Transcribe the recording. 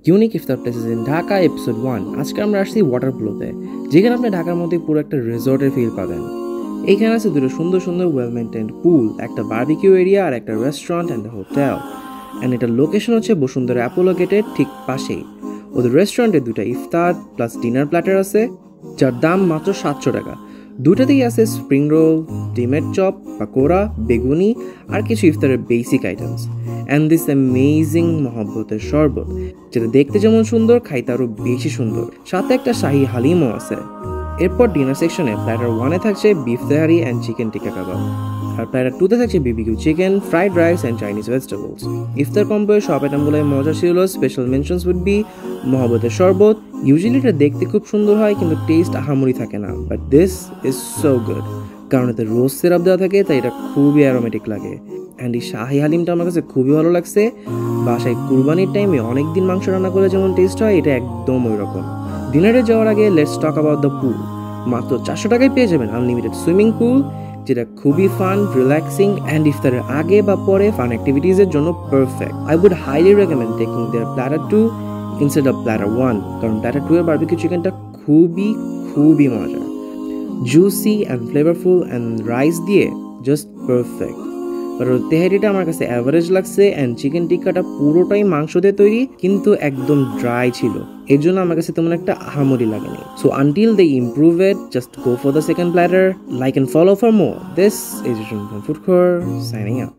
Unique iftar places in Dhaka episode 1। আজকে আমরা আসছি ওয়াটার প্লোতে, যেখানে আপনি ঢাকার মধ্যে পুরো একটা রিসর্টের ফিল পাবেন। এইখানে আছে দুটো সুন্দর সুন্দর ওয়েল মেইনটেইনড পুল, একটা বারবিকিউ এরিয়া আর একটা রেস্টুরেন্ট অ্যান্ড হোটেল। অ্যান্ড এটার লোকেশন হচ্ছে বসুন্ধরা অ্যাপোলো গেটের ঠিক পাশেই। ওদের রেস্টুরেন্টে দুটা ইফতার প্লাস ডিনার প্ল্যাটার আছে, যার দাম মাত্র 700 টাকা। দুটাতেই আছে স্প্রিং রোল, ডিমের চপ, পাকোড়া, বেগুনি আর কিছু ইফতারের basic items. And this amazing মহব্বতের শরবত, যেটা দেখতে যেমন সুন্দর খাইতে আরও বেশি সুন্দর। সাথে একটা শাহি হালিমও আছে। এরপর ডিনার সেকশনে প্ল্যাটার 1-এ থাকছে beef tehari and chicken tikka kebab, আর প্ল্যাটার 2-তে থাকছে BBQ chicken, fried rice and Chinese vegetables. Iftar কম্বোয়ে সব আইটেমগুলোই মজা ছিল। স্পেশাল মেনশনস উড বি মহব্বতের শরবত। ইউজুয়ালি এটা দেখতে খুব সুন্দর হয়, কিন্তু টেস্ট আহামরি থাকে না, but this is so good. কারণ এতে রোজ সিরাপ দেওয়া থাকে, তাই এটা খুবই অ্যারোমেটিক লাগে। অ্যান্ড এই শাহি হালিমটা আমার কাছে খুবই ভালো লাগছে। বাসায় কুরবানির টাইমে অনেকদিন মাংস রান্না করে যেমন টেস্ট হয়, এটা একদম ওই রকম। ডিনারে যাওয়ার আগে let's talk about the pool. মাত্র 400 টাকায় পেয়ে যাবেন আনলিমিটেড সুইমিং পুল, যেটা খুবই ফান, রিল্যাক্সিং অ্যান্ড ইফতারের আগে বা পরে ফান অ্যাক্টিভিটিজের জন্য perfect. I would highly recommend taking their platter 2 instead of platter 1, কারণ প্ল্যাটার 2 এর বারবিকিউ চিকেনটা খুবই মজার, juicy and flavourful and rice দিয়ে জাস্ট পারফেক্ট। আর তেহারিটা আমার কাছে অ্যাভারেজ লাগছে, অ্যান্ড চিকেন টিক্কাটা পুরোটাই মাংস দিয়ে তৈরি, কিন্তু একদম ড্রাই ছিল, এর জন্য আমার কাছে তেমন একটা আহামরি লাগেনি। So until they improve it, just go for the second platter. Like and follow for more. This is food core signing out.